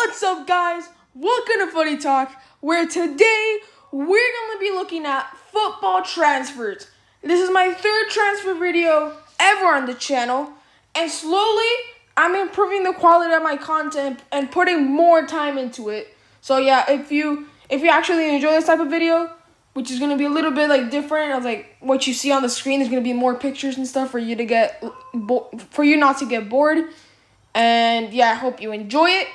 What's up, guys? Welcome to Funny Talk, where today we're going to be looking at football transfers. This is my third transfer video ever on the channel, and slowly I'm improving the quality of my content and putting more time into it. So yeah, if you actually enjoy this type of video, which is going to be a little bit different of what you see on the screen, there's going to be more pictures and stuff for you not to get bored. And yeah, I hope you enjoy it.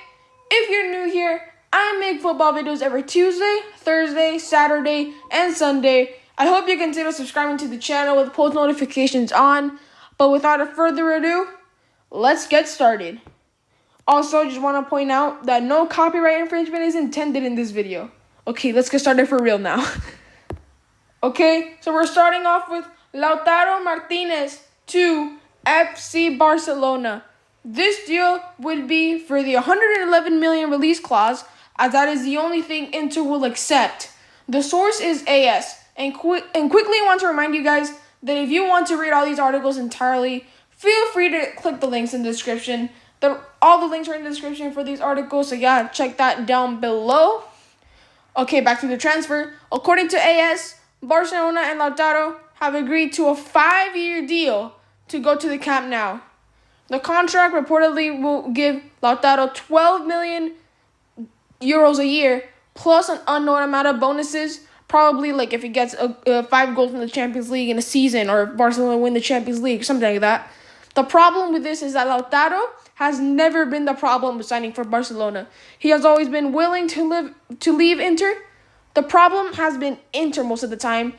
If you're new here, I make football videos every Tuesday, Thursday, Saturday, and Sunday. I hope you consider subscribing to the channel with post notifications on. But without further ado, let's get started. Also, just want to point out that no copyright infringement is intended in this video. Okay, let's get started for real now. Okay, so we're starting off with Lautaro Martinez to FC Barcelona. This deal would be for the 111 million release clause, as that is the only thing Inter will accept. The source is AS. And quickly I want to remind you guys that if you want to read all these articles entirely, feel free to click the links in the description. All the links are in the description for these articles, so yeah, check that down below. Okay, back to the transfer. According to AS, Barcelona and Lautaro have agreed to a 5-year deal to go to the Camp Nou. The contract reportedly will give Lautaro 12 million euros a year, plus an unknown amount of bonuses, probably if he gets 5 goals in the Champions League in a season, or Barcelona win the Champions League, something like that. The problem with this is that Lautaro has never been the problem with signing for Barcelona. He has always been willing to leave Inter. The problem has been Inter most of the time.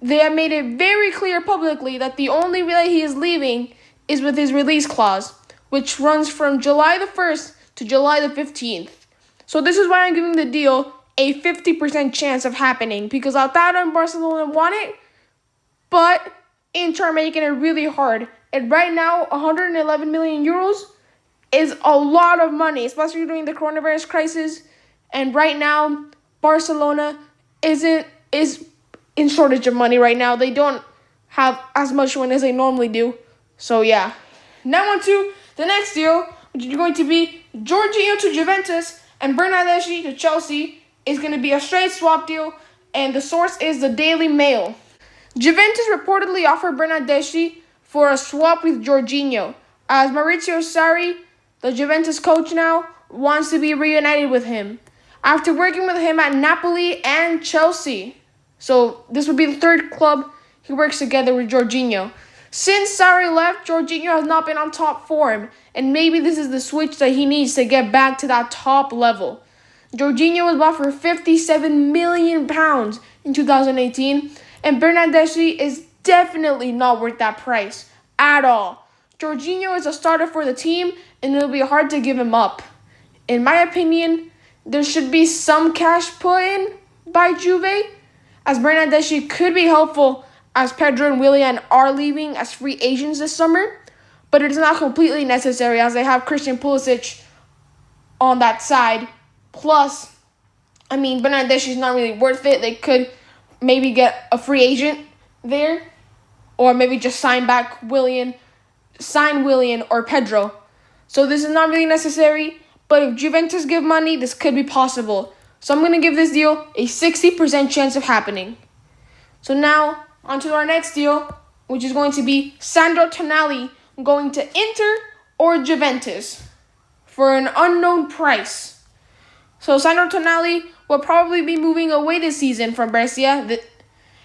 They have made it very clear publicly that the only way he is leaving is with his release clause, which runs from July the 1st to July the 15th. So this is why I'm giving the deal a 50% chance of happening, because Lautaro and Barcelona want it, but Inter are making it really hard. And right now, 111 million euros is a lot of money, especially during the coronavirus crisis. And right now, Barcelona is in shortage of money right now. They don't have as much money as they normally do. So yeah. Now on to the next deal, which is going to be Jorginho to Juventus and Bernardeschi to Chelsea. Is going to be a straight swap deal, and the source is the Daily Mail. Juventus reportedly offered Bernardeschi for a swap with Jorginho, as Maurizio Sarri, the Juventus coach now, wants to be reunited with him after working with him at Napoli and Chelsea. So this would be the third club he works together with Jorginho. Since Sarri left, Jorginho has not been on top form, and maybe this is the switch that he needs to get back to that top level. Jorginho was bought for £57 million in 2018, and Bernardeschi is definitely not worth that price at all. Jorginho is a starter for the team, and it will be hard to give him up. In my opinion, there should be some cash put in by Juve, as Bernardeschi could be helpful as Pedro and Willian are leaving as free agents this summer, but it is not completely necessary as they have Christian Pulisic on that side. Plus, Bernardeschi is not really worth it. They could maybe get a free agent there, or maybe just sign Willian or Pedro. So this is not really necessary, but if Juventus give money, this could be possible. So I'm going to give this deal a 60% chance of happening. So now, on to our next deal, which is going to be Sandro Tonali going to Inter or Juventus for an unknown price. So Sandro Tonali will probably be moving away this season from Brescia,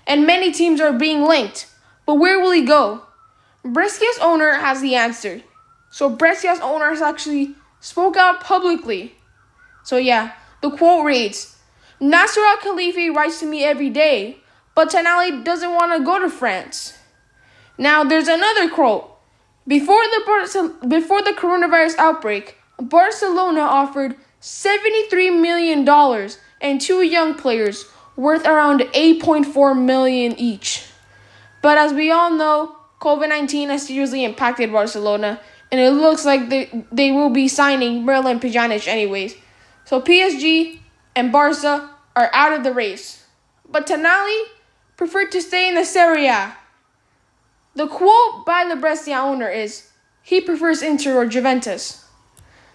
and many teams are being linked. But where will he go? Brescia's owner has the answer. So Brescia's owner has actually spoke out publicly. So yeah, the quote reads, "Nasser Al-Khelaifi writes to me every day, but Tonali doesn't want to go to France." Now there's another quote. Before the coronavirus outbreak, Barcelona offered $73 million and 2 young players worth around $8.4 million each. But as we all know, COVID-19 has seriously impacted Barcelona, and it looks like they will be signing Miralem Pjanic anyways. So PSG and Barca are out of the race. But Tonali preferred to stay in the Serie A. The quote by the Brescia owner is, he prefers Inter or Juventus.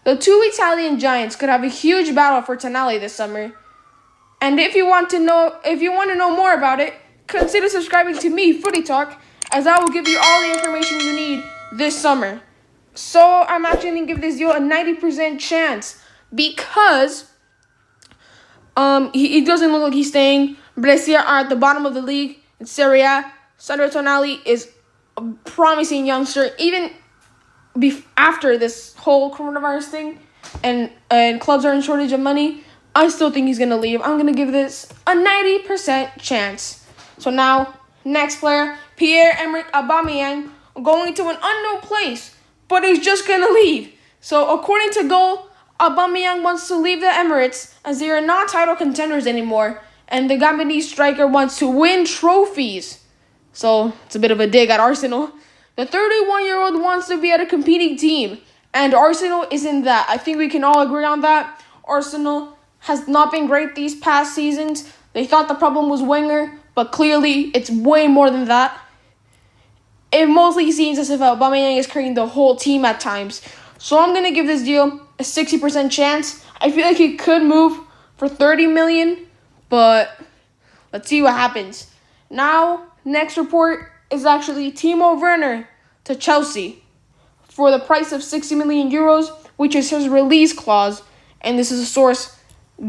The two Italian giants could have a huge battle for Tonali this summer. And if you want to know more about it, consider subscribing to me, Footy Talk, as I will give you all the information you need this summer. So I'm actually going to give this deal a 90% chance because he doesn't look like he's staying. Brescia are at the bottom of the league in Serie A. Sandro Tonali is a promising youngster, even after this whole coronavirus thing, and clubs are in shortage of money. I still think he's going to leave. I'm going to give this a 90% chance. So now, next player, Pierre-Emerick Aubameyang, going to an unknown place, but he's just going to leave. So according to Goal, Aubameyang wants to leave the Emirates as they are not title contenders anymore, and the Gabonese striker wants to win trophies. So it's a bit of a dig at Arsenal. The 31-year-old wants to be at a competing team, and Arsenal isn't that. I think we can all agree on that. Arsenal has not been great these past seasons. They thought the problem was Wenger, but clearly it's way more than that. It mostly seems as if Aubameyang is carrying the whole team at times. So I'm going to give this deal a 60% chance. I feel like he could move for 30 million, but let's see what happens. Now, next report is actually Timo Werner to Chelsea for the price of 60 million euros, which is his release clause, and this is a source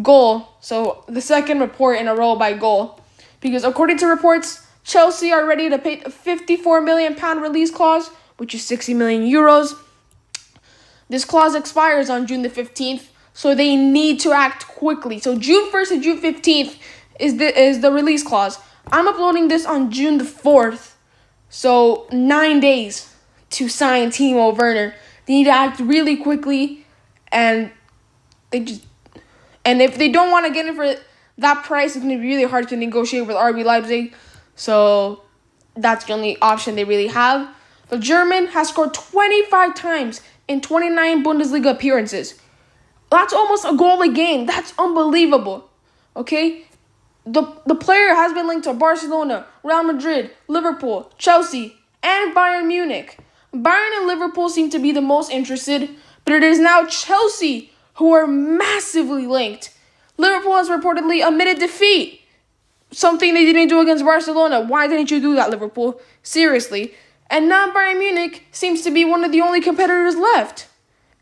Goal. So the second report in a row by Goal. Because according to reports, Chelsea are ready to pay the £54 million release clause, which is 60 million euros. This clause expires on June the 15th, so they need to act quickly. So June 1st to June 15th is the release clause. I'm uploading this on June the 4th, so 9 days to sign Timo Werner. They need to act really quickly, and if they don't want to get it for that price, it's going to be really hard to negotiate with RB Leipzig. So that's the only option they really have. The German has scored 25 times in 29 Bundesliga appearances. That's almost a goal a game. That's unbelievable. Okay? The player has been linked to Barcelona, Real Madrid, Liverpool, Chelsea, and Bayern Munich. Bayern and Liverpool seem to be the most interested, but it is now Chelsea who are massively linked. Liverpool has reportedly admitted defeat, something they didn't do against Barcelona. Why didn't you do that, Liverpool? Seriously. And now Bayern Munich seems to be one of the only competitors left,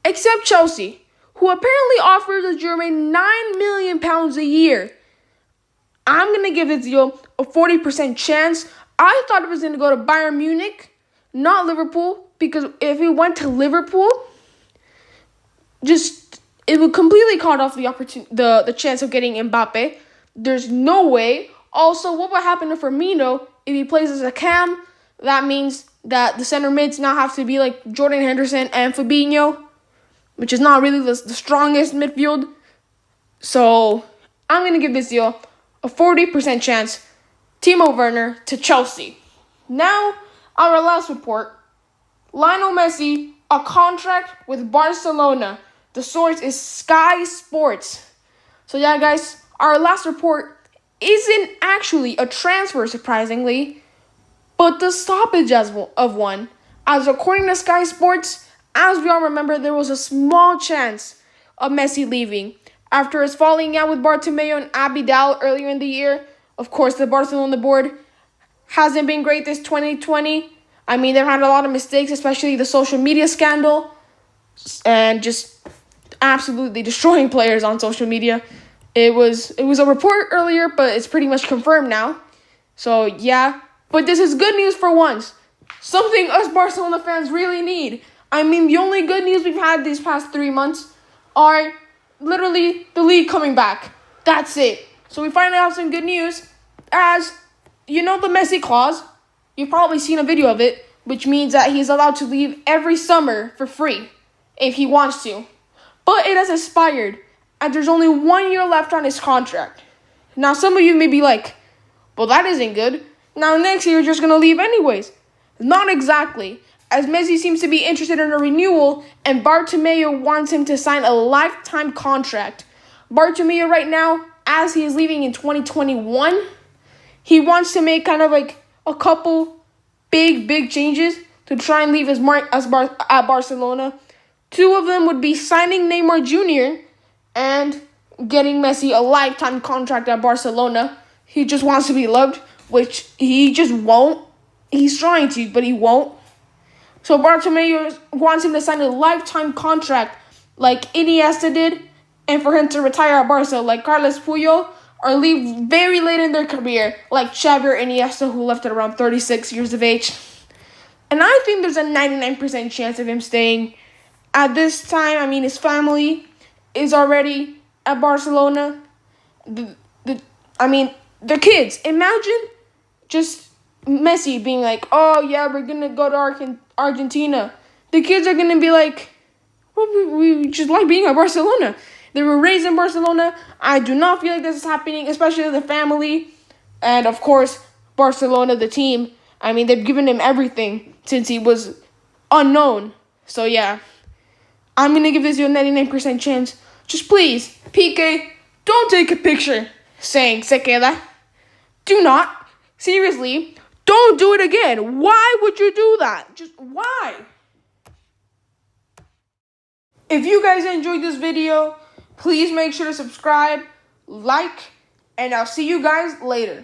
except Chelsea, who apparently offers the German £9 million a year. I'm going to give this deal a 40% chance. I thought it was going to go to Bayern Munich, not Liverpool, because if it went to Liverpool, it would completely cut off the chance of getting Mbappe. There's no way. Also, what would happen to Firmino if he plays as a cam? That means that the center mids now have to be like Jordan Henderson and Fabinho, which is not really the strongest midfield. So I'm going to give this deal a 40% chance. Timo Werner to Chelsea. Now, our last report. Lionel Messi, a contract with Barcelona. The source is Sky Sports. So yeah, guys, our last report isn't actually a transfer, surprisingly, but the stoppage of one. As according to Sky Sports, as we all remember, there was a small chance of Messi leaving after his falling out with Bartomeu and Abidal earlier in the year. Of course, the Barcelona board hasn't been great this 2020. I mean, they've had a lot of mistakes, especially the social media scandal, and just absolutely destroying players on social media. It was a report earlier, but it's pretty much confirmed now. So yeah, but this is good news for once. Something us Barcelona fans really need. I mean, the only good news we've had these past 3 months are literally the league coming back. That's it. So we finally have some good news. As you know, the Messi clause, you've probably seen a video of it, which means that he's allowed to leave every summer for free if he wants to. But it has expired, and there's only 1 year left on his contract. Now, some of you may be like, well, that isn't good. Now, next year, you're just going to leave anyways. Not exactly, as Messi seems to be interested in a renewal, and Bartomeu wants him to sign a lifetime contract. Bartomeu right now, as he is leaving in 2021, he wants to make kind of like a couple big changes to try and leave his mark at Barcelona. Two of them would be signing Neymar Jr. and getting Messi a lifetime contract at Barcelona. He just wants to be loved, which he just won't. He's trying to, but he won't. So Bartomeu wants him to sign a lifetime contract like Iniesta did, and for him to retire at Barca like Carlos Puyol, or leave very late in their career like Xavi or Iniesta, who left at around 36 years of age. And I think there's a 99% chance of him staying. At this time, I mean, his family is already at Barcelona. The kids. Imagine just Messi being like, oh, yeah, we're going to go to Argentina. The kids are going to be like, well, we just like being at Barcelona. They were raised in Barcelona. I do not feel like this is happening, especially the family. And, of course, Barcelona, the team. I mean, they've given him everything since he was unknown. So, yeah, I'm going to give this a 99% chance. Just please, PK, don't take a picture saying se queda. Do not. Seriously, don't do it again. Why would you do that? Just why? If you guys enjoyed this video, please make sure to subscribe, like, and I'll see you guys later.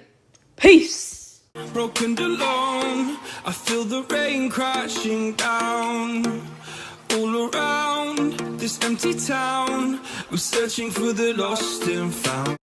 Peace. Broken alone, I feel the rain crashing down all around this empty town. I'm searching for the lost and found.